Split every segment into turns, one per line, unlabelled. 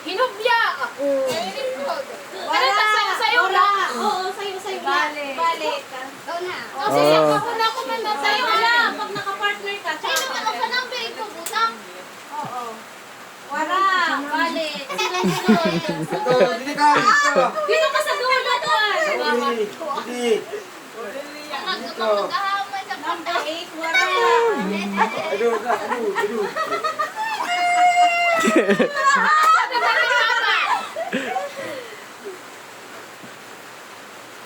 Hinubya.
Wala.
Sa'yo lang.
Oo, sa'yo lang. Balik.
Ikaw na.
Oh.
Kasi ako na ako man na
Sa'yo lang. Pag naka-partner ka,
Sa'yo
tsaka
naman sa number ko, butang.
Oo. Wala. Balik.
Ito, dili ka. Ito.
Dito ka sa dulo doon.
Dili. Dili. Ito.
Number 8, wala.
Aduh, aduh.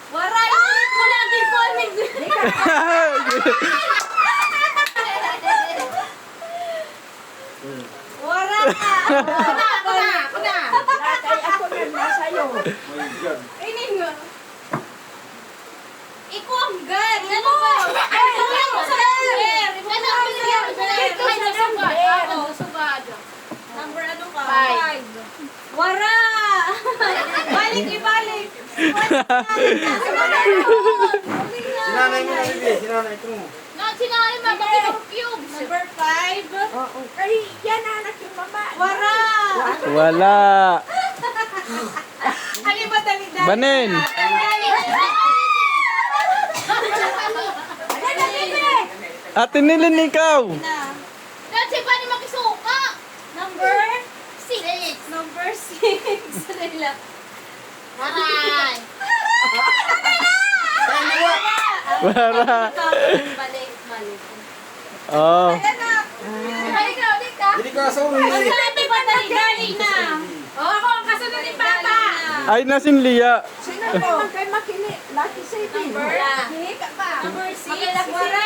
Wala. Ulit mo lagi po. Wala.
My God.
Inin mo. Ikaw ang God. Ano ba? Ay, sabihin mo sa number. Number ano ka? 5. Wala. Balik, ibalik.
Sinanay mo na, bibi. Sinanay ito mo.
Number 5.
Ay, yan anak yung mama.
Wala.
Wala.
Halima dali-dali.
Banin. Ate Nilin, ikaw.
Number 6. Number 6. Relax.
Wala.
Balik.
Oh.
Dili ka sa uwi.
Sabi ba dali-dali na? Ako ang kasunod ni Papa.
Ay, nasin Lia.
Sino po? Kay Makili. Lucky Saving.
Number 6. Wala.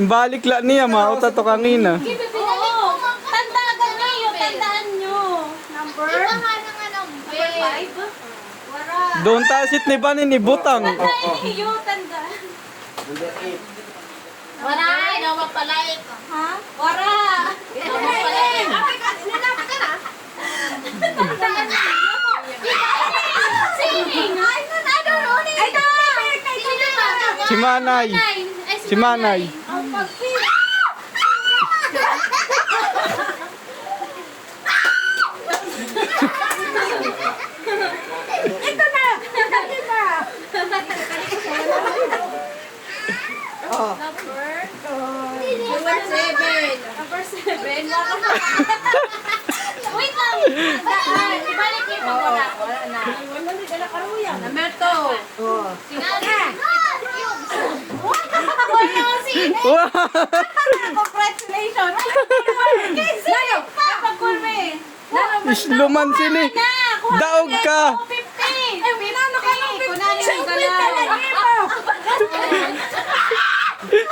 Balik la niya, mauta to kanina.
Oo. Tandaan nyo. Number 5. Wala.
Doon tasit ni Banin, ni Butang.
Tandaan niyo. Tandaan.
Number 8.
Ha? Wala.
Si Manay. Si Manay.
Ito na. Dali na. Oh.
Number 7. Number 7. Wait lang. Tandaan. Ibalik niyo pa wala. Wala na. Number 2.
Oh.
Wala si
Wow!
Congratulations! Lalo! Kapag-kurme!
Isluman sini. Daog ka.
50! Eh, pinano ka ng 50? Kunanin yung galaw.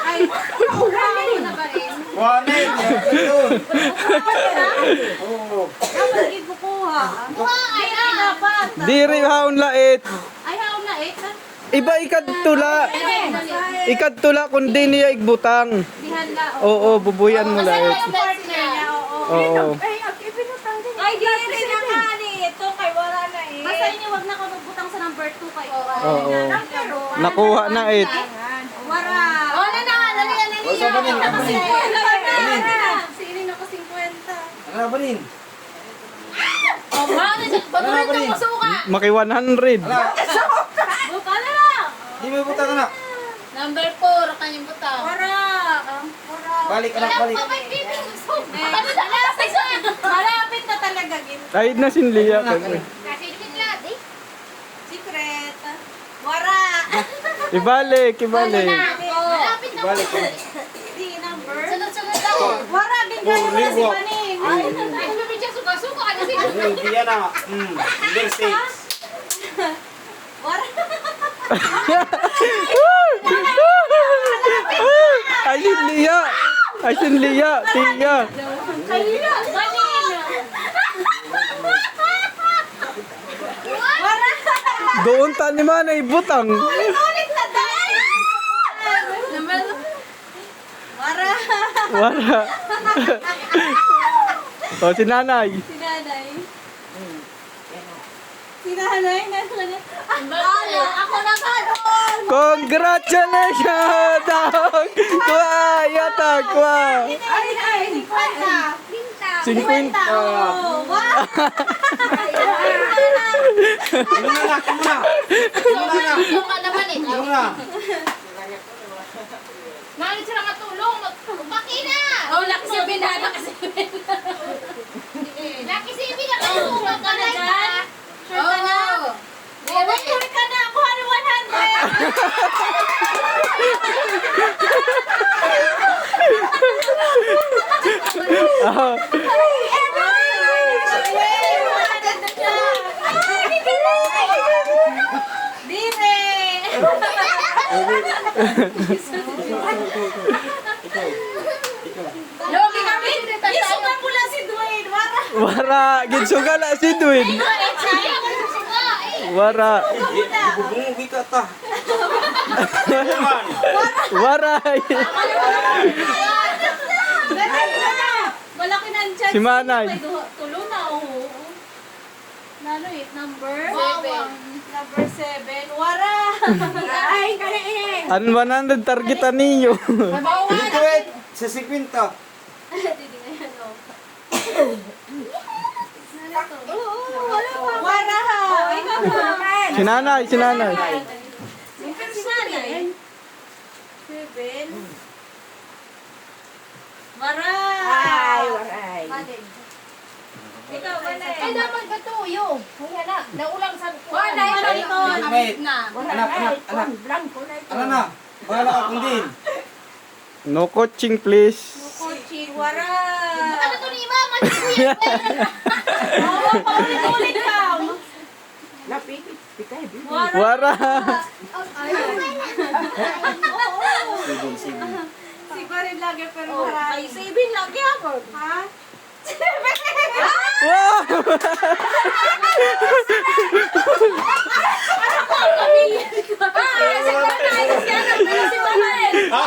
Ay, uraw na ba rin?
Wanin. Ito. Oo.
Dapat ibukuha. Ay, dapat.
Diri haon lait.
Ay, haon na eh.
Iba ikadtula. Ikadtula kundi niya igbutang.
Dihan na.
Oo, bubuyan mo lait.
Partner niya, oo.
Oo.
Ay, ang ibinutang din.
Ay, di rin na kani. Ito kay wala na eh. Basta inyo wag na ka magbutang sa number 2 kay wala
Oo.
na.
Nakuha na it.
Wala. Wala na nga. Dali yan.
O, sa banin. Banin.
Sinin ako 50.
Ano ba rin?
Maki 100.
Ala.
Buka na lang.
Di mo butang anak.
Number 4, kanyang butang.
Wala.
Balik anak, balik.
Malapit na talaga.
Ay na sin Lia.
Secret. Wala.
Ibalik, ibalik.
Malapit na
Balik.
Di number.
Sunod-sunod daw.
Wala din kayo
Oh,
wala si
libo.
Panin.
Ay, bibigyan suka-suka. Ano si
Hindi yan na. Number 6.
Wala.
Ay sin Lia. Ay sin Lia. Tia.
Kanina. Panin. Wala.
Doon ta ni Manay butang.
Ulit na dahil. Wala.
Wala. O si Nanay.
Si nanay. Si nanay. Ako na karoon.
Congratulations! Kwa! Yata! Kwa!
Ay, 50.
50.
Oh, wow!
Ano na, ako muna.
Ito ka naman eh.
Ano na?
Nangit sila matulong. Baki na.
Oh, laki si Binana kasi.
Laki si Ibi na kayo.
Sure ka na dyan? Sure ka na?
Oo.
Sure ka na. Kuha ng 100.
Ah,
Logi kami. Isukan mo lang si Dwayne. Wara.
wara. Ginsuga na si Dwin. Wara.
Bubungi ka ta.
Wara.
Malaki na dyan.
Si Manay.
May tulo na. Oh. Nano it? Number?
Seven.
Number 7. Wara.
Ay, kaliin.
An 100 targetan ninyo.
Dito eh, sa 50.
Hindi nga yan, oh. Wara ha. Ikaw ha.
Sinanay, sinanay.
Siyempre si Nanay. 7. Wara.
Ay, waray.
Ikaw, Manay.
Ay, dapat ka to, yo. Kaya na. Naulang sa kuwan.
Wala, ito.
Wait.
Na.
Anak, anak.
Blanco na ito.
Ano na? Bahala ka kung din.
No coaching, please.
Kuchi, wara.
Ano to ni Mama? Kuya.
Oo, paulit-ulit ka.
Lapit. Pitay, bibi.
Wara.
Wara.
Si Barin lagi pero wara. Ay, 7 lagi ako. Ha?
Wow!
Si Manay. Si Manay.
Ha?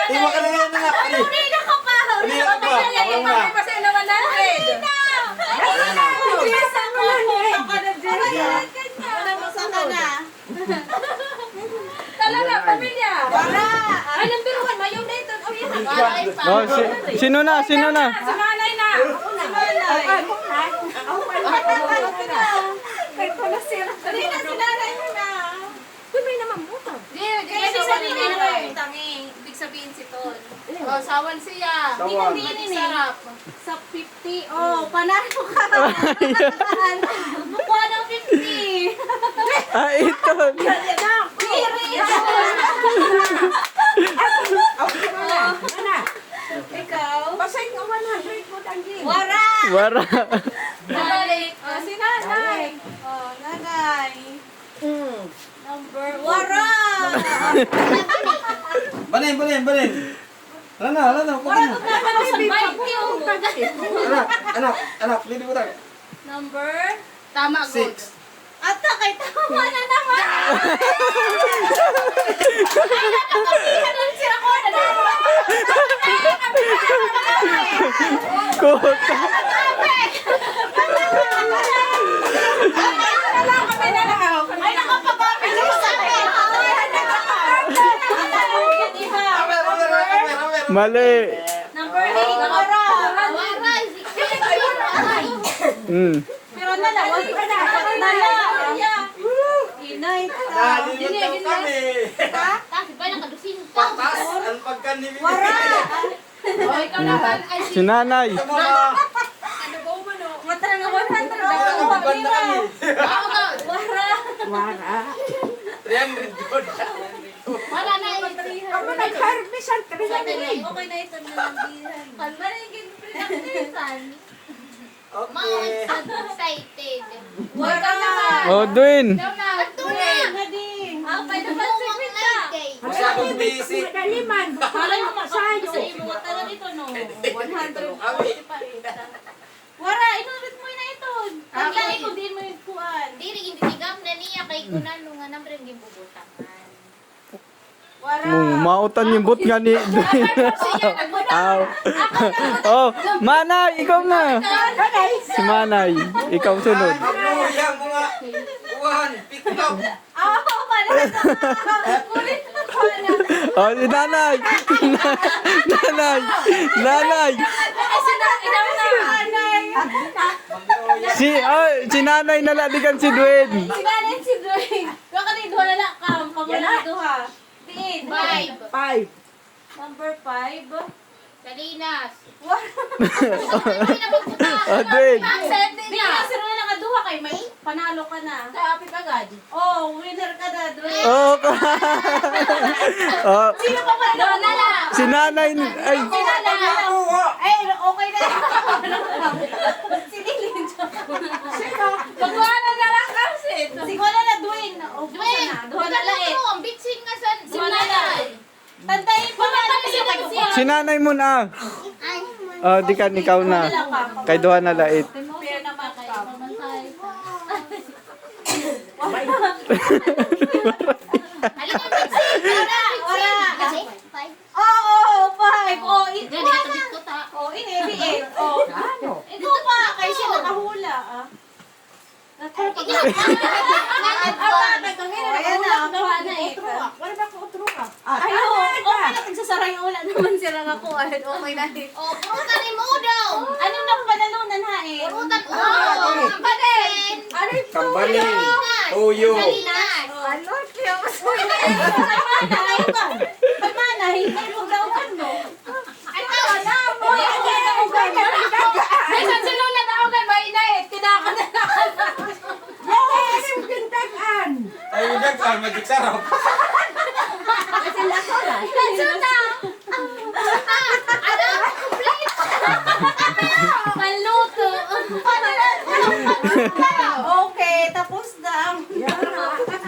Iba ka na nga anak. Ali.
Kanina ka pa.
Kanina ka pa. Ako na.
Kasi naman na. Bilisan mo lang eh. Saka na, Jess. Wala mo saka na. Talaga, pamilya. Wala. Ay, number 1. Mayaw na ito.
Oh, sino na? Sino na?
Si Manay na. Si Manay. Kay pala sila. Kanina si Nanay mo na.
Kung may naman buto.
Kaya si Sanina na tangi. Ibig sabihin si Ton.
Oh, sawan siya.
Sawan.
Sarap.
Sa 50. Oh, panalo ka. Mukha ng 50.
Ah, ito.
Okay mo na. Mana?
Ikaw?
Basay nga 100 mo tangging.
Wara!
Wara.
Balik. Oh, si Nanay. Oh, Nanay. Number. Wara!
Balin. Ano na,
Wara
pagin
ko
na.
na sa bike niyo.
Anak, lili ko tayo.
Number.
Tama, good.
6.
At kay tama na naman. Ganun siya ko na
Kota.
Ay, nakapag-amin sa akin.
Mali.
Number 8, Wara.
Waray.
Pero nalawag ka na. Inay.
Nalimutan kami.
Kasi ba nakadusin ka?
Patas ang pagkanibig.
Oh, ikaw naman. Ay, si
Sinanay.
Ito mo na.
Mata nga 100
Wala
daw.
kang banda kami.
Wara.
Wara.
300 yun.
wala na eh.
Ako nag-harvest ang 300.
Okay na ito na lambihan. Palmarigin pinakinisan.
Mga
Okay.
excited.
Wara.
Oh, Dwin.
Ikaw na. Ito na.
Okay na ba si Pita?
Masyadong busy.
Madaliman.
Malay mo
Masayo.
sa imo wata na dito no. 100.
Kami.
Wara, inulit mo na ito. Paglay ko din mo yung kuan.
Diri, hindi tigam na niya kay kunan nung nga naman rin bubutakan.
Wara.
Mautan yung boot nga ni Dwin. Aw. Oh, Manay, ikaw na. Si Manay, ikaw sunod.
Mabuya mga kuhan. Pick up.
Oo, pala. Kulit na pala.
Oh, si Nanay. Nanay. Nanay.
Ay, sinabi na.
Si nanay nalalikan si Dwayne.
Sinalin si Dwayne. Kaya ka rin, duha na lang ka. Pamula duha. Tiin.
5.
5.
Number 5.
Salinas.
Dwayne.
Di na, sino na nakaduha kay may panalo ka na.
Kapit agad.
Oh, winner ka na, Dwayne.
Oh, oh,
Sino pa ba? Doon na lang.
si nanay, ay,
Sino na lang? Ay, okay na. Sinilin siya.
Sino?
Magwala na lang kasi. Siguro na, Dwayne.
Dwayne,
Duha na lang eh.
ang bitsin nga sa
Duha na lang. Tantayin pa na lang siya kay
si nanay mo na.
Ay.
Oh, di ka, ikaw na. Kay duha na lait.
Fair naman kayo.
Halika bitsin.
Ora.
Kasi 5.
Oo, 5. Oh,
Gani ka tabit ko ta.
Oh, ini 8. Oh.
Ano?
Ikaw pa, kay siya nakahula, ah.
Nangat ko.
Ayan na, kuha na eh.
Wala ba ko utro ka?
Ay, okay na, nagsasara yung ulan naman sila nga ko. Okay na eh.
Oh, purutan ni mo daw.
Anong napanalunan ha eh?
Purutan mo.
Oh,
Baden.
Ano ito?
Tambalin. Tuyo.
Salinas.
Ano? Kaya mas
Pagmana, ikaw. Pagmana, hindi mo daw ka mo.
Ano?
Minsan sila na tawag ba inay? Tinaka na
Yung pintagan.
Ay, nagdagsan, magiksarap.
Suta. Ano? Complete.
Paluto.